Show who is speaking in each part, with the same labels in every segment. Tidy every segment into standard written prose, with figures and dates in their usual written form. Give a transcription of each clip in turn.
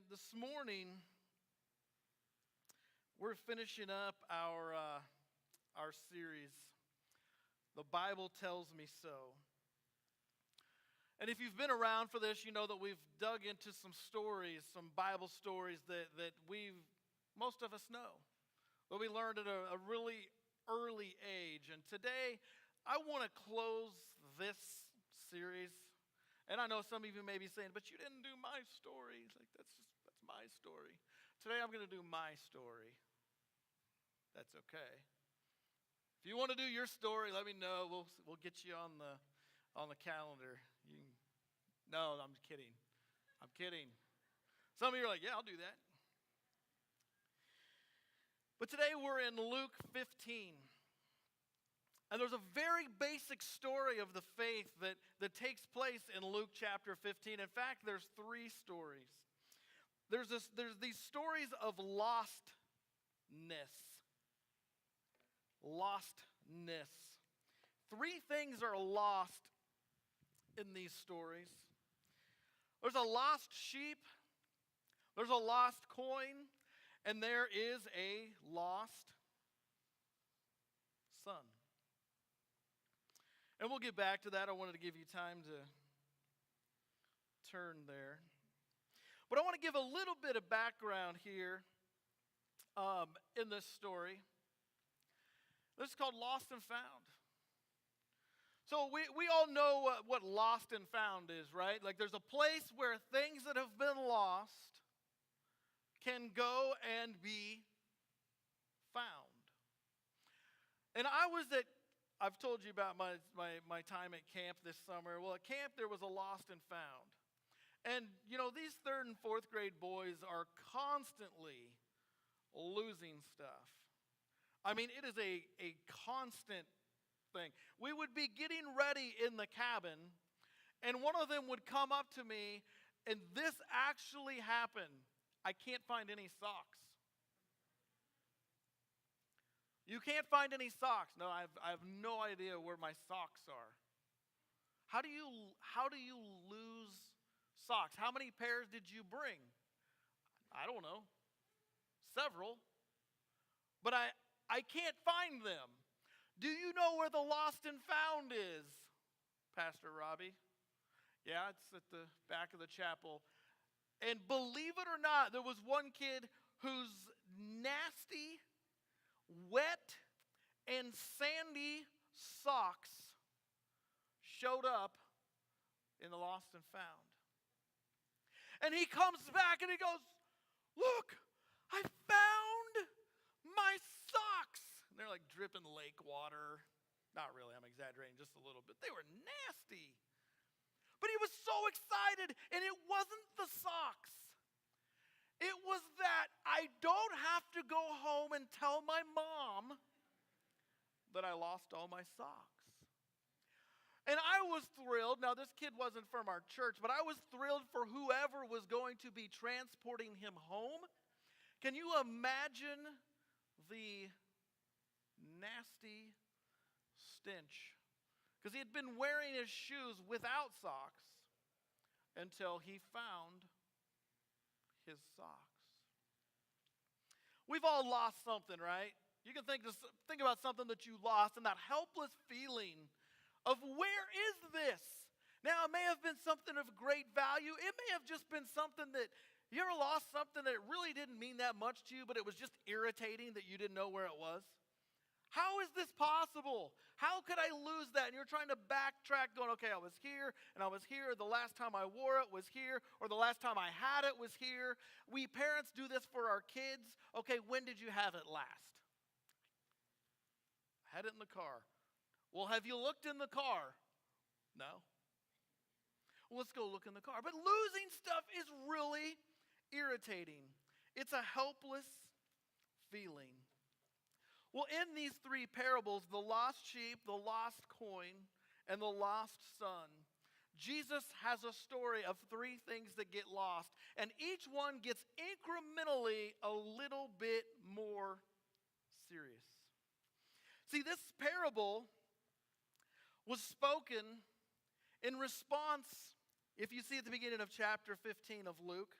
Speaker 1: this morning, we're finishing up our series, The Bible Tells Me So. And if you've been around for this, you know that we've dug into some stories, some Bible stories that most of us know, that we learned at a really early age. And today, I want to close this series. And I know some of you may be saying, but you didn't do my story. It's like, that's my story. Today I'm going to do my story. That's okay. If you want to do your story, let me know. We'll get you on the calendar. No, I'm kidding. I'm kidding. Some of you are like, yeah, I'll do that. But today we're in Luke 15. And there's a very basic story of the faith that takes place in Luke chapter 15. In fact, there's three stories. There's these stories of lostness. Lostness. Three things are lost in these stories. There's a lost sheep, there's a lost coin, and there is a lost son. And we'll get back to that. I wanted to give you time to turn there. But I want to give a little bit of background here in this story. This is called Lost and Found. So we all know what lost and found is, right? Like there's a place where things that have been lost can go and be found. And I've told you about my time at camp this summer. Well, at camp there was a lost and found. And, these third and fourth grade boys are constantly losing stuff. I mean, it is a constant thing. We would be getting ready in the cabin, and one of them would come up to me, and this actually happened. I can't find any socks. You can't find any socks. No, I have no idea where my socks are. How do you lose socks? How many pairs did you bring? I don't know. Several. But I can't find them. Do you know where the lost and found is, Pastor Robby? Yeah, it's at the back of the chapel. And believe it or not, there was one kid whose nasty, wet and sandy socks showed up in the lost and found. And he comes back and he goes, look, I found my socks. And they're like dripping lake water. Not really, I'm exaggerating just a little bit. They were nasty. But he was so excited, and it wasn't the socks. It was that I don't have to go home and tell my mom that I lost all my socks. And I was thrilled. Now, this kid wasn't from our church, but I was thrilled for whoever was going to be transporting him home. Can you imagine the nasty stench? Because he had been wearing his shoes without socks until he found his socks. We've all lost something, right? You can think about something that you lost and that helpless feeling of where is this? Now, it may have been something of great value. It may have just been something that, you ever lost something that really didn't mean that much to you, but it was just irritating that you didn't know where it was? How is this possible? How could I lose that? And you're trying to backtrack going, okay, I was here, and I was here. The last time I wore it was here, or the last time I had it was here. We parents do this for our kids. Okay, when did you have it last? I had it in the car. Well, have you looked in the car? No. Well, let's go look in the car. But losing stuff is really irritating. It's a helpless feeling. Well, in these three parables, the lost sheep, the lost coin, and the lost son, Jesus has a story of three things that get lost, and each one gets incrementally a little bit more serious. See, this parable was spoken in response, if you see at the beginning of chapter 15 of Luke,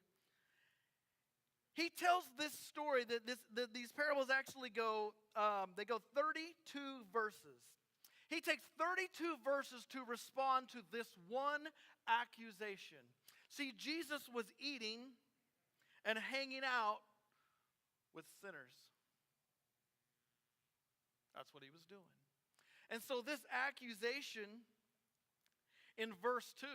Speaker 1: he tells this story that these parables actually go, they go 32 verses. He takes 32 verses to respond to this one accusation. See, Jesus was eating and hanging out with sinners. That's what he was doing. And so this accusation in verse 2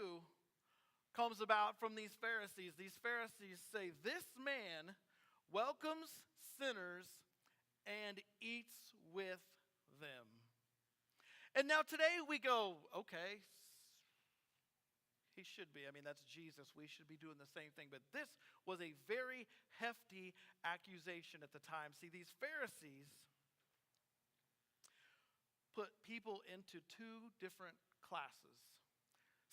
Speaker 1: comes about from these Pharisees. These Pharisees say, this man welcomes sinners and eats with them. And now today we go, okay, he should be. I mean, that's Jesus. We should be doing the same thing. But this was a very hefty accusation at the time. See, these Pharisees put people into two different classes.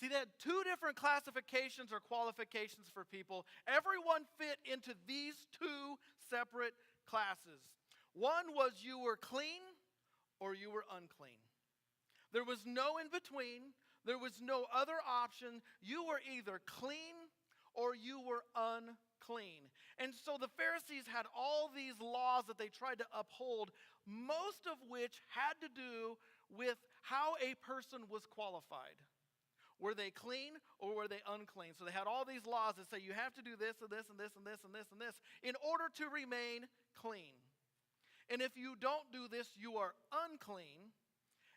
Speaker 1: See, they had two different classifications or qualifications for people. Everyone fit into these two separate classes. One was you were clean or you were unclean. There was no in between. There was no other option. You were either clean or you were unclean. And so the Pharisees had all these laws that they tried to uphold, most of which had to do with how a person was qualified. Were they clean or were they unclean? So they had all these laws that say you have to do this and this and this and this and this and this in order to remain clean. And if you don't do this, you are unclean.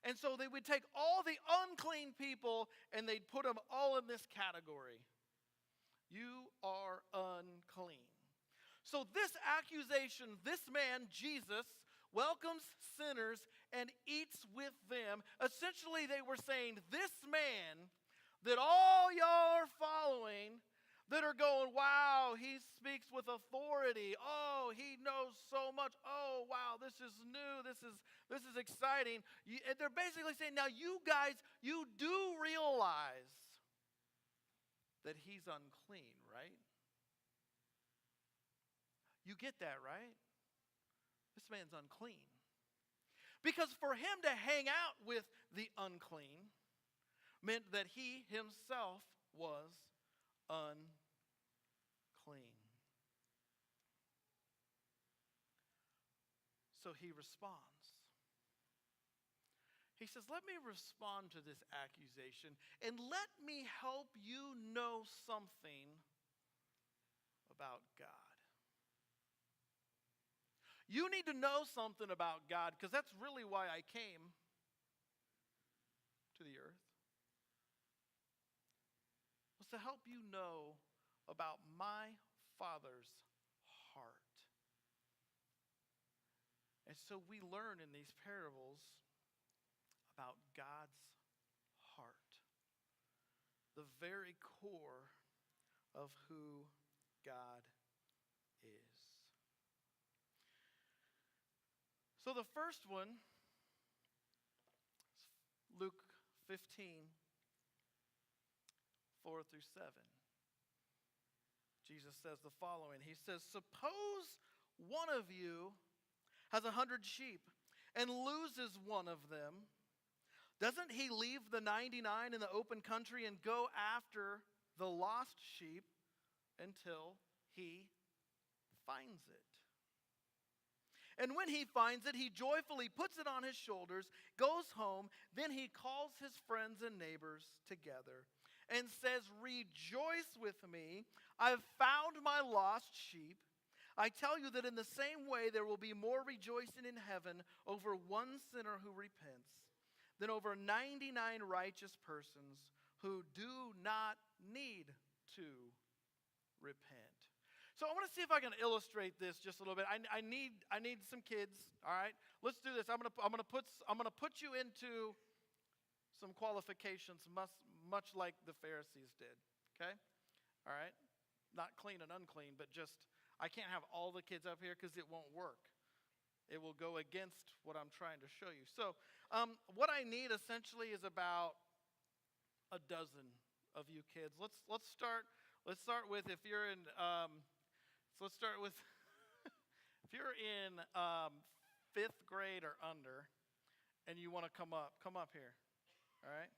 Speaker 1: And so they would take all the unclean people and they'd put them all in this category. You are unclean. So this accusation, this man, Jesus, welcomes sinners and eats with them. Essentially, they were saying, this man that all y'all are following, that are going, wow, he speaks with authority. Oh, he knows so much. Oh, wow, this is new. This is exciting. And they're basically saying, now you guys, you do realize that he's unclean, right? You get that, right? This man's unclean. Because for him to hang out with the unclean meant that he himself was unclean. So he responds. He says, let me respond to this accusation and let me help you know something about God. You need to know something about God because that's really why I came to the earth. Was to help you know about my Father's heart. And so we learn in these parables about God's heart, the very core of who God is. So the first one, Luke 15, 4 through 7. Jesus says the following. He says, suppose one of you has 100 sheep and loses one of them. Doesn't he leave the 99 in the open country and go after the lost sheep until he finds it? And when he finds it, he joyfully puts it on his shoulders, goes home, then he calls his friends and neighbors together and says, rejoice with me, I've found my lost sheep. I tell you that in the same way there will be more rejoicing in heaven over one sinner who repents than over 99 righteous persons who do not need to repent. So I want to see if I can illustrate this just a little bit. I need some kids. All right, let's do this. I'm gonna put you into some qualifications, much like the Pharisees did. Okay, all right, not clean and unclean, but just I can't have all the kids up here because it won't work. It will go against what I'm trying to show you. So what I need essentially is about a dozen of you kids. Let's start with if you're in. So let's start with if you're in 5th grade or under and you want to come up here. All right?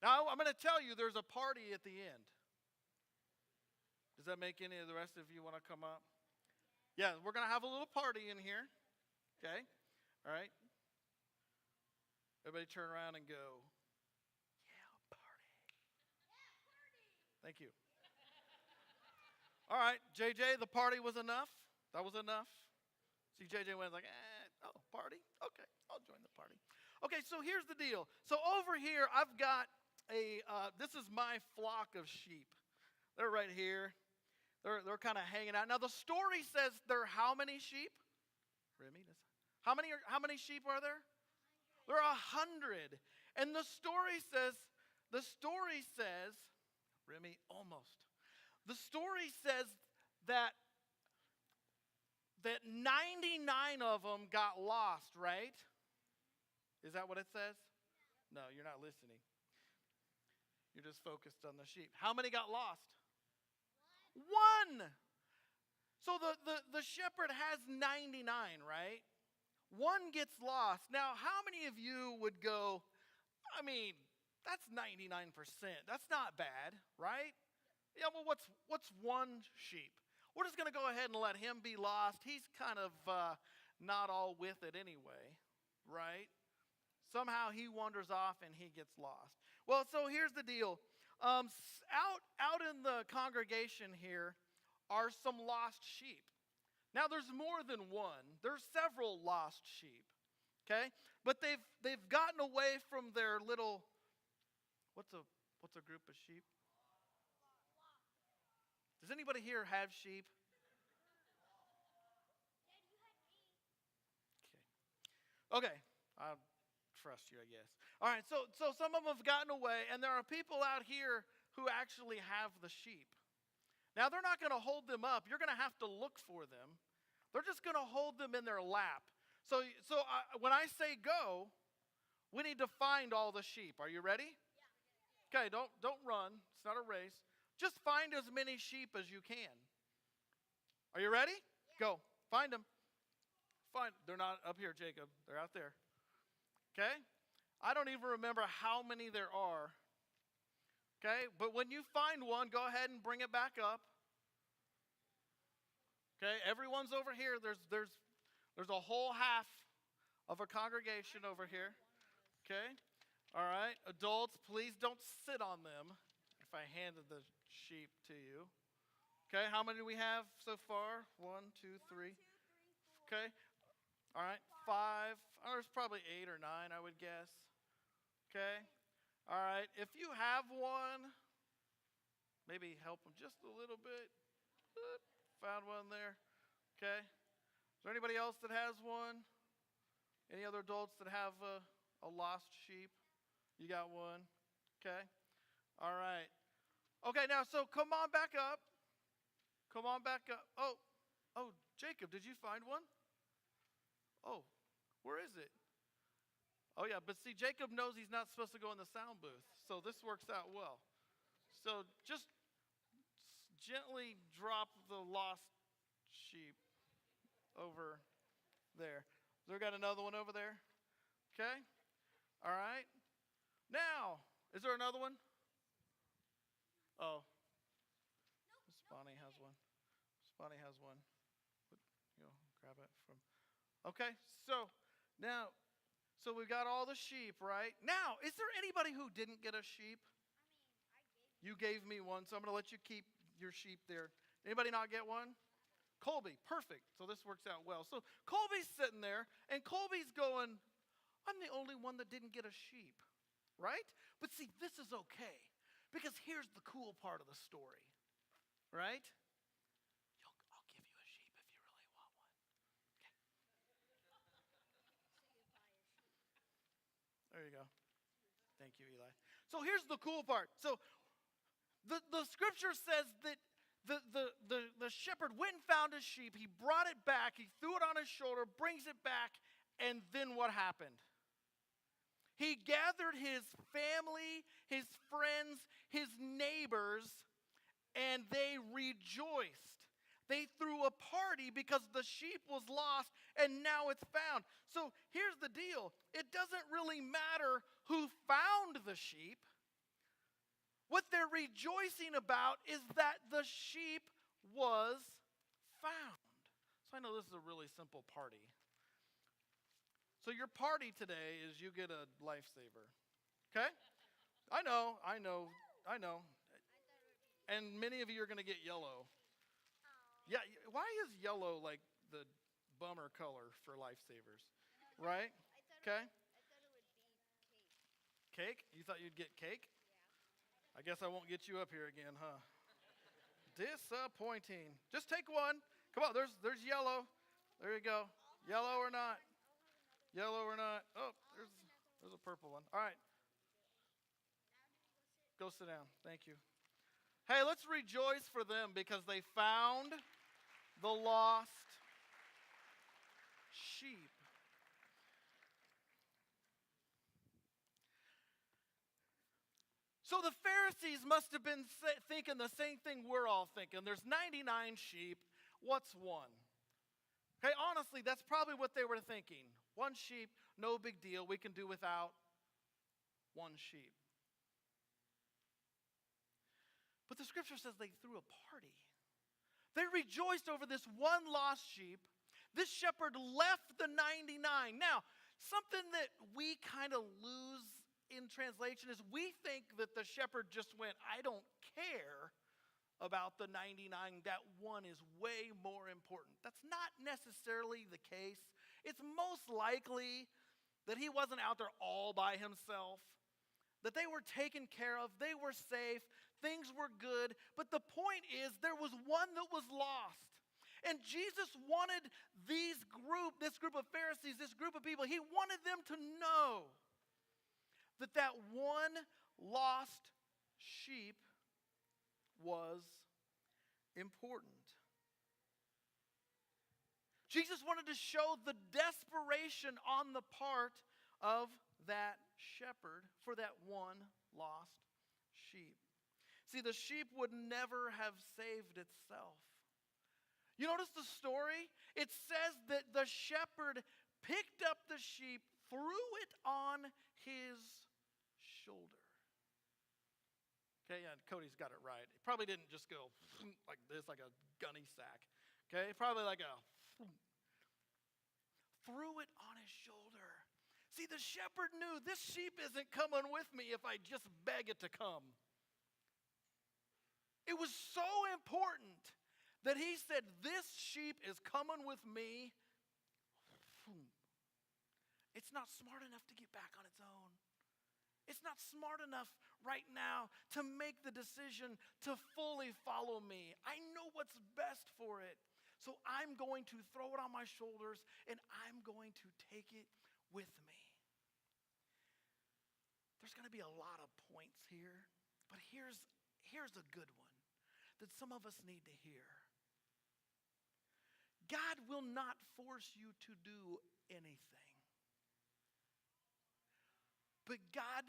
Speaker 1: Now, I'm going to tell you there's a party at the end. Does that make any of the rest of you want to come up? Yeah, we're going to have a little party in here. Okay? All right? Everybody turn around and go, yeah, party. Thank you. All right, JJ, the party was enough. That was enough. See, JJ went like, oh, party? Okay, I'll join the party. Okay, so here's the deal. So over here, I've got this is my flock of sheep. They're right here. They're kind of hanging out. Now, the story says there are how many sheep? Remy, how many sheep are there? There are 100. And the story says, Remy, almost. The story says that 99 of them got lost, right? Is that what it says? No, you're not listening. You're just focused on the sheep. How many got lost? One. So the shepherd has 99, right? One gets lost. Now, how many of you would go, I mean, that's 99%. That's not bad, right? Yeah, well, what's one sheep? We're just going to go ahead and let him be lost. He's kind of not all with it anyway, right? Somehow he wanders off and he gets lost. Well, so here's the deal. Out in the congregation here are some lost sheep. Now, there's more than one. There's several lost sheep, okay? But they've gotten away from their little, what's a group of sheep? Does anybody here have sheep? Okay. I'll trust you, I guess. All right, so some of them have gotten away, and there are people out here who actually have the sheep. Now, they're not going to hold them up. You're going to have to look for them. They're just going to hold them in their lap. So when I say go, we need to find all the sheep. Are you ready? Yeah. Okay, don't run. It's not a race. Just find as many sheep as you can. Are you ready? Yeah. Go. Find them. They're not up here, Jacob. They're out there. Okay? I don't even remember how many there are. Okay? But when you find one, go ahead and bring it back up. Okay? Everyone's over here. There's a whole half of a congregation over here. Okay? All right. Adults, please don't sit on them. If I handed the sheep to you. Okay, how many do we have so far? 1, 2, 3. Okay. All right, 5. Oh, there's probably 8 or 9, I would guess. Okay. All right, if you have one, maybe help them just a little bit. Found one there. Okay. Is there anybody else that has one? Any other adults that have a lost sheep? You got one. Okay. All right. Okay, now, so come on back up. Come on back up. Oh, Jacob, did you find one? Oh, where is it? Oh, yeah, but see, Jacob knows he's not supposed to go in the sound booth, so this works out well. So just gently drop the lost sheep over there. So we got another one over there? Okay. All right. Now, is there another one? Oh. Bonnie has one. Bonnie has one. Grab it from. Okay, so now, we've got all the sheep, right? Now, is there anybody who didn't get a sheep? You gave me one, so I'm going to let you keep your sheep there. Anybody not get one? Colby, perfect. So this works out well. So Colby's sitting there, and Colby's going, I'm the only one that didn't get a sheep, right? But see, this is okay, because here's the cool part of the story, right? I'll give you a sheep if you really want one. Okay. There you go. Thank you, Eli. So here's the cool part. So the scripture says that the shepherd went and found his sheep. He brought it back. He threw it on his shoulder, brings it back, and then what happened? He gathered his family, his friends, his neighbors, and they rejoiced. They threw a party because the sheep was lost and now it's found. So here's the deal. It doesn't really matter who found the sheep. What they're rejoicing about is that the sheep was found. So I know this is a really simple party. So your party today is you get a lifesaver. Okay? I know. And many of you are going to get yellow. Yeah, why is yellow like the bummer color for lifesavers? Right? Okay? Cake? You thought you'd get cake? I guess I won't get you up here again, huh? Disappointing. Just take one. Come on, there's yellow. There you go. Yellow or not? Yellow or not? Oh, there's a purple one. All right. Go sit down. Thank you. Hey, let's rejoice for them because they found the lost sheep. So the Pharisees must have been thinking the same thing we're all thinking. There's 99 sheep. What's one? Okay, honestly, that's probably what they were thinking. One sheep, no big deal. We can do without one sheep. But the scripture says they threw a party. They rejoiced over this one lost sheep. This shepherd left the 99. Now, something that we kind of lose in translation is we think that the shepherd just went, I don't care about the 99. That one is way more important. That's not necessarily the case. It's most likely that he wasn't out there all by himself, that they were taken care of, they were safe, things were good. But the point is there was one that was lost. And Jesus wanted this group of Pharisees, this group of people, he wanted them to know that one lost sheep was important. Jesus wanted to show the desperation on the part of that shepherd for that one lost sheep. See, the sheep would never have saved itself. You notice the story? It says that the shepherd picked up the sheep, threw it on his shoulder. Okay, yeah, Cody's got it right. It probably didn't just go like this, like a gunny sack. Okay, probably like a threw it on his shoulder. See, the shepherd knew this sheep isn't coming with me if I just beg it to come. It was so important that he said, this sheep is coming with me. It's not smart enough to get back on its own. It's not smart enough right now to make the decision to fully follow me. I know what's best for it. So I'm going to throw it on my shoulders and I'm going to take it with me. There's going to be a lot of points here, but here's a good one that some of us need to hear. God will not force you to do anything. But God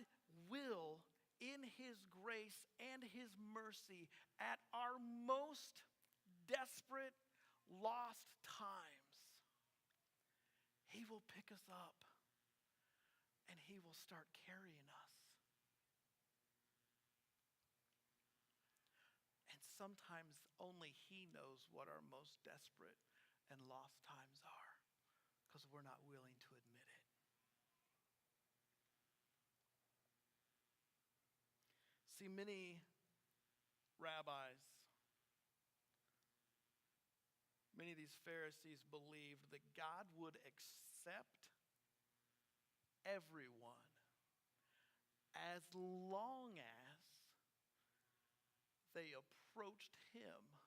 Speaker 1: will, in his grace and his mercy, at our most desperate, lost times, he will pick us up and he will start carrying us. And sometimes only he knows what our most desperate and lost times are because we're not willing to admit it. See, many rabbis, many of these Pharisees believed that God would accept everyone as long as they approached him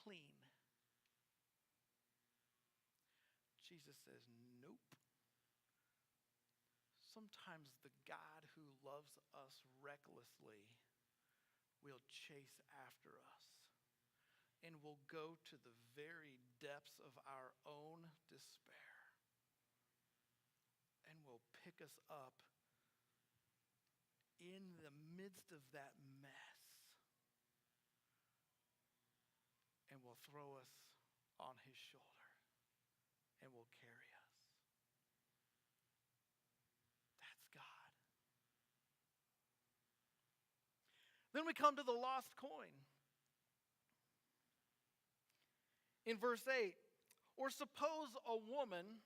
Speaker 1: clean. Jesus says, nope. Sometimes the God who loves us recklessly will chase after us and will go to the very depths of our own despair and will pick us up in the midst of that mess and will throw us on his shoulder and will carry us. Then we come to the lost coin. In verse 8, Or suppose a woman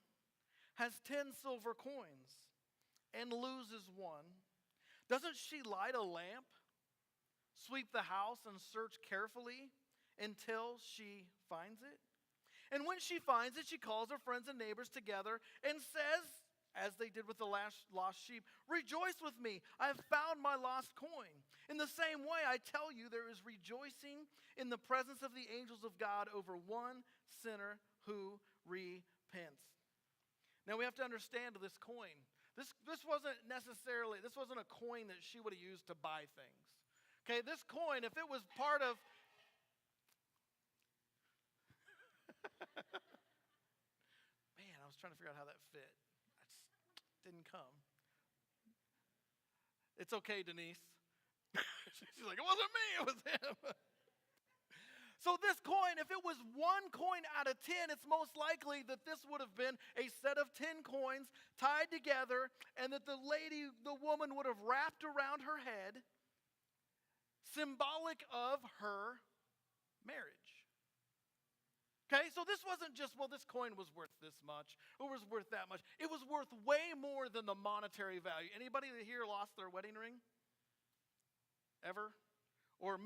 Speaker 1: has 10 silver coins and loses one. Doesn't she light a lamp, sweep the house, and search carefully until she finds it? And when she finds it, she calls her friends and neighbors together and says, as they did with the lost sheep, "Rejoice with me, I have found my lost coin." In the same way, I tell you, there is rejoicing in the presence of the angels of God over one sinner who repents. Now we have to understand this coin. This wasn't a coin that she would have used to buy things. Okay, this coin, if it was part of man, I was trying to figure out how that fit. That didn't come. It's okay, Denise. She's like, it wasn't me, it was him. So this coin, if it was one coin out of 10, it's most likely that this would have been a set of 10 coins tied together, and that the woman would have wrapped around her head, symbolic of her marriage. Okay, so this wasn't just, well, this coin was worth this much, or was worth that much. It was worth way more than the monetary value. Anybody here lost their wedding ring? Ever? Or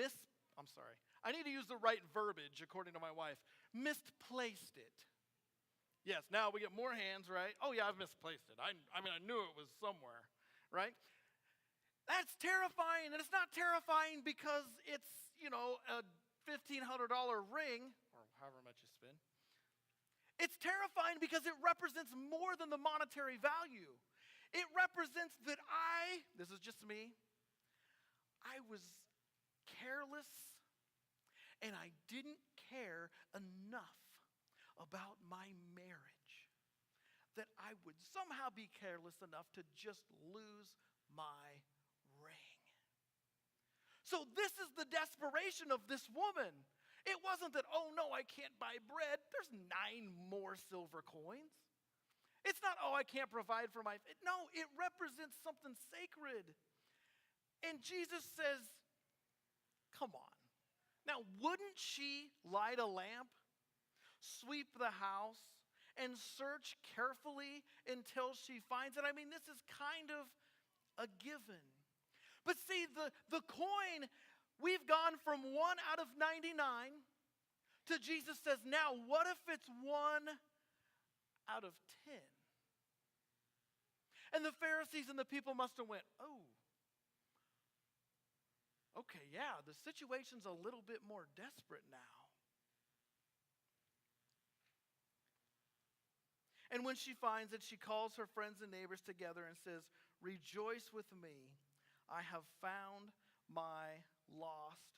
Speaker 1: I need to use the right verbiage according to my wife. Misplaced it. Yes, now we get more hands, right? Oh yeah, I've misplaced it. I knew it was somewhere, right? That's terrifying, and it's not terrifying because it's, a $1,500 ring, or however much you spend. It's terrifying because it represents more than the monetary value. It represents that this is just me, I was careless, and I didn't care enough about my marriage that I would somehow be careless enough to just lose my ring. So this is the desperation of this woman. It wasn't that, oh no, I can't buy bread. There's 9 more silver coins. It's not, oh, I can't provide for my... No, it represents something sacred. And Jesus says, come on. Now, wouldn't she light a lamp, sweep the house, and search carefully until she finds it? I mean, this is kind of a given. But see, the coin, we've gone from 1 out of 99 to Jesus says, now what if it's 1 out of 10? And the Pharisees and the people must have went, oh, okay, yeah, the situation's a little bit more desperate now. And when she finds it, she calls her friends and neighbors together and says, "Rejoice with me, I have found my lost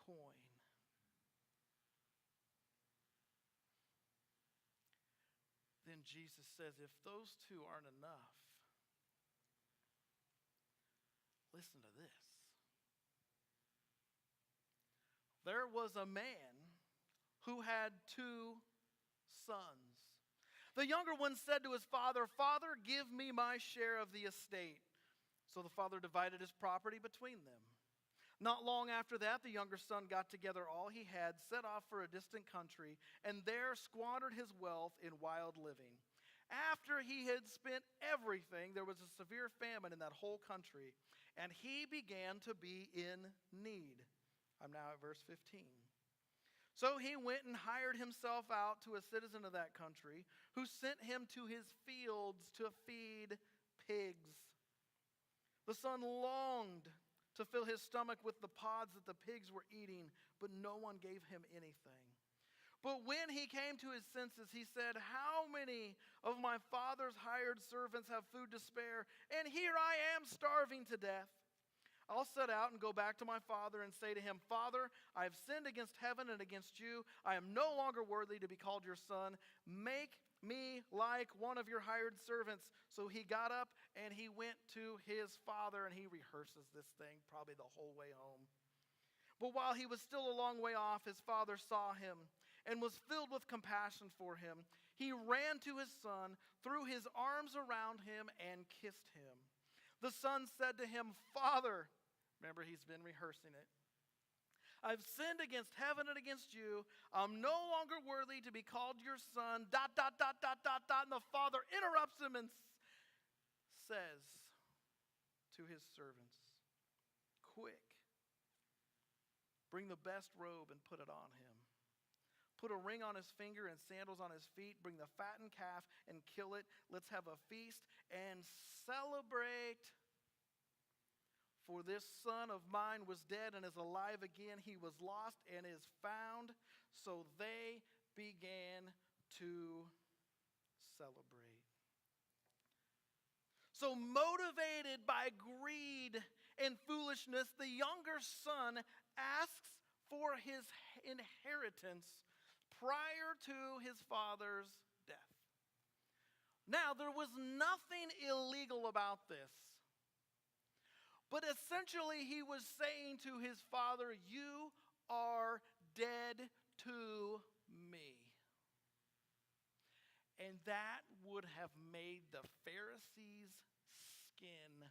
Speaker 1: coin." Then Jesus says, if those two aren't enough, listen to this. There was a man who had 2 sons. The younger one said to his father, "Father, give me my share of the estate." So the father divided his property between them. Not long after that, the younger son got together all he had, set off for a distant country, and there squandered his wealth in wild living. After he had spent everything, there was a severe famine in that whole country, and he began to be in need. I'm now at verse 15. So he went and hired himself out to a citizen of that country, who sent him to his fields to feed pigs. The son longed to fill his stomach with the pods that the pigs were eating, but no one gave him anything. But when he came to his senses, he said, "How many of my father's hired servants have food to spare, and here I am starving to death? I'll set out and go back to my father and say to him, 'Father, I have sinned against heaven and against you. I am no longer worthy to be called your son. Make me like one of your hired servants.' So he got up and he went to his father," and he rehearses this thing probably the whole way home. "But while he was still a long way off, his father saw him and was filled with compassion for him. He ran to his son, threw his arms around him, and kissed him. The son said to him, 'Father,'" remember, he's been rehearsing it, I've sinned against heaven and against you. I'm no longer worthy to be called your son. ... And the father interrupts him and says to his servants, quick, bring the best robe and put it on him. Put a ring on his finger and sandals on his feet. Bring the fattened calf and kill it. Let's have a feast and celebrate. For this son of mine was dead and is alive again. He was lost and is found. So they began to celebrate. So motivated by greed and foolishness, the younger son asks for his inheritance prior to his father's death. Now, there was nothing illegal about this. But essentially, he was saying to his father, you are dead to me. And that would have made the Pharisees' skin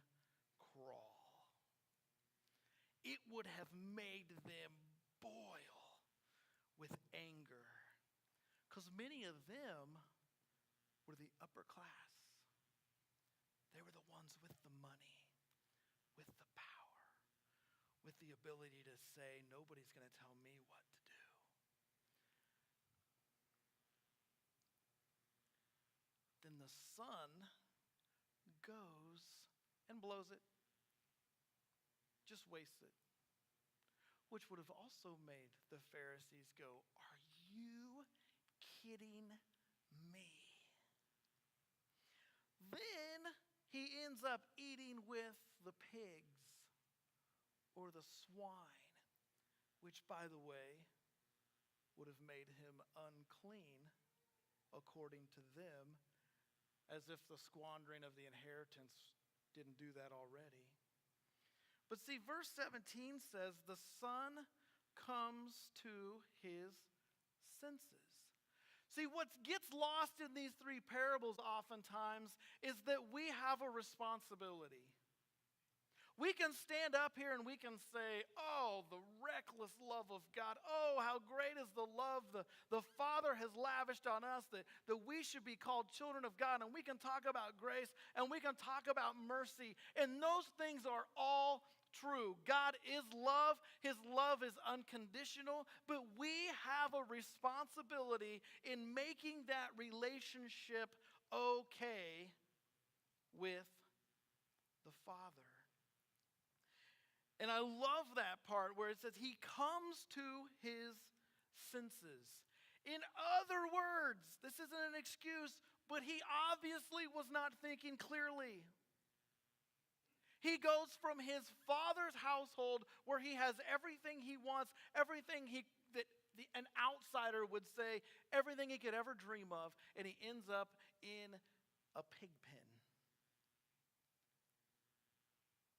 Speaker 1: crawl. It would have made them boil with anger. Because many of them were the upper class. They were the ones with the money, with the power, with the ability to say, nobody's going to tell me what to do. Then the son goes and blows it, just wastes it, which would have also made the Pharisees go, are you kidding me? Then he ends up eating with the pigs or the swine, which, by the way, would have made him unclean according to them, as if the squandering of the inheritance didn't do that already. But see, verse 17 says, the son comes to his senses. See, what gets lost in these three parables oftentimes is that we have a responsibility. We can stand up here and we can say, oh, the reckless love of God. Oh, how great is the love the Father has lavished on us, that we should be called children of God. And we can talk about grace and we can talk about mercy. And those things are all true. God is love. His love is unconditional. But we have a responsibility in making that relationship okay with the Father. And I love that part where it says he comes to his senses. In other words, this isn't an excuse, but he obviously was not thinking clearly. He goes from his father's household where he has everything he wants, everything an outsider would say, everything he could ever dream of, and he ends up in a pig pen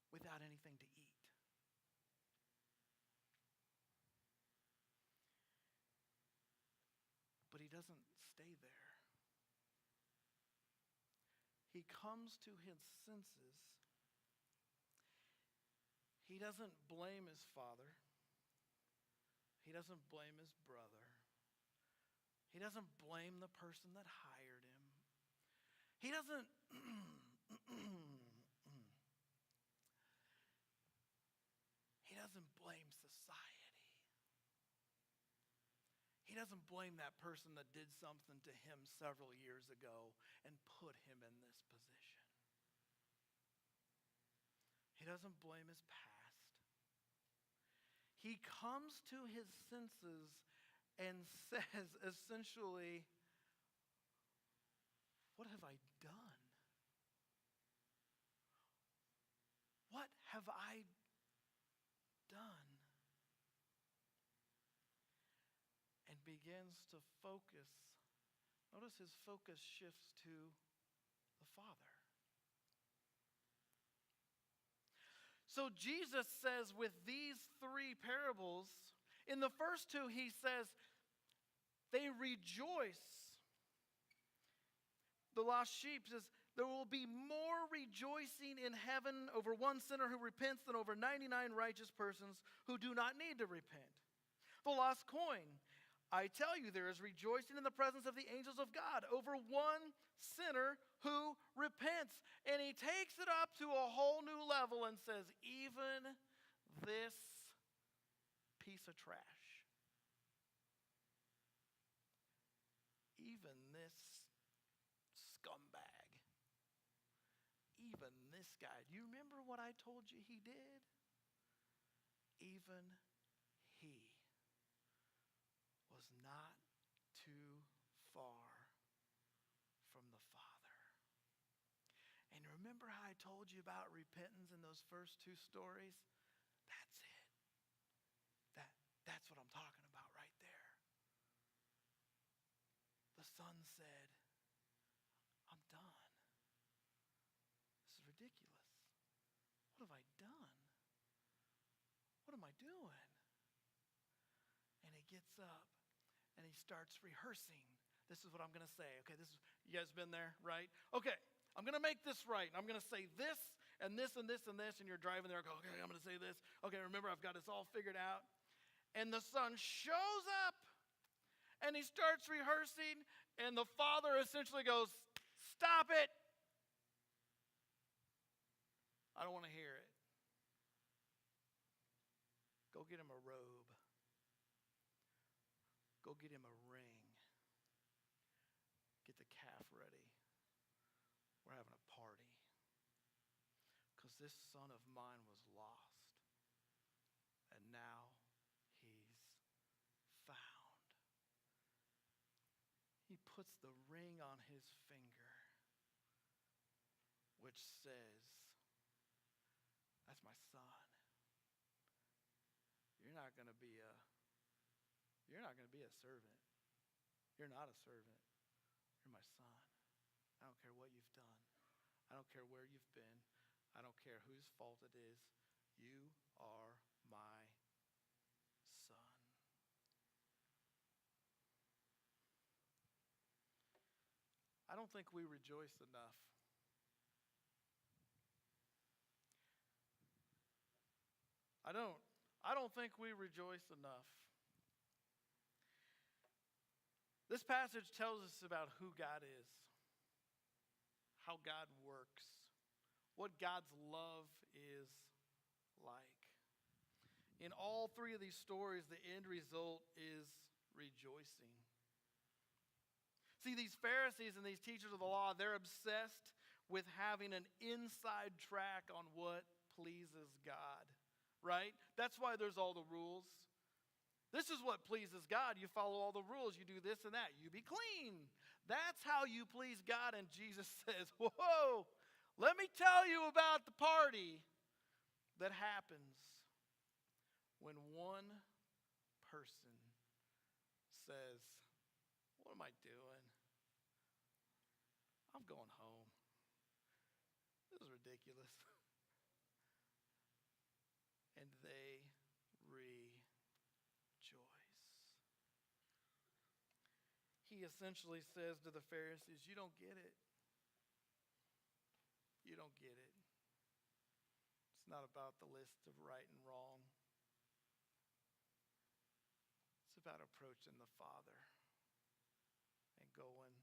Speaker 1: without anything to eat. But he doesn't stay there. He comes to his senses. He doesn't blame his father. He doesn't blame his brother. He doesn't blame the person that hired him. He doesn't he doesn't blame society. He doesn't blame that person that did something to him several years ago and put him in this position. He doesn't blame his past. He comes to his senses and says, essentially, what have I done? What have I done? And begins to focus. Notice his focus shifts to the Father. So Jesus says with these three parables, in the first two he says, they rejoice. The lost sheep says, there will be more rejoicing in heaven over one sinner who repents than over 99 righteous persons who do not need to repent. The lost coin. I tell you, there is rejoicing in the presence of the angels of God over one sinner who repents. And he takes it up to a whole new level and says, even this piece of trash, even this scumbag, even this guy. Do you remember what I told you he did? Even he was not too far from the Father. And remember how I told you about repentance in those first two stories? That's it. That's what I'm talking about right there. The son said, I'm done. This is ridiculous. What have I done? What am I doing? And he gets up and he starts rehearsing. This is what I'm going to say. Okay, you guys been there, right? Okay, I'm going to make this right. I'm going to say this and this and this and this, and you're driving there. Go, okay, I'm going to say this. Okay, remember, I've got this all figured out. And the son shows up and he starts rehearsing, and the father essentially goes, stop it. I don't want to hear it. Go get him a robe. Go get him a ring. Get the calf ready. We're having a party. Because this son of mine was lost. And now he's found. He puts the ring on his finger, which says, that's my son. You're not going to be a servant. You're not a servant. You're my son. I don't care what you've done. I don't care where you've been. I don't care whose fault it is. You are my son. I don't think we rejoice enough. I don't think we rejoice enough. This passage tells us about who God is, how God works, what God's love is like. In all three of these stories, the end result is rejoicing. See, these Pharisees and these teachers of the law, they're obsessed with having an inside track on what pleases God, right? That's why there's all the rules. This is what pleases God. You follow all the rules. You do this and that. You be clean. That's how you please God. And Jesus says, whoa, let me tell you about the party that happens when one person says, what am I doing? I'm going home. This is ridiculous. And they rejoice. He essentially says to the Pharisees, you don't get it. You don't get it. It's not about the list of right and wrong. It's about approaching the Father and going,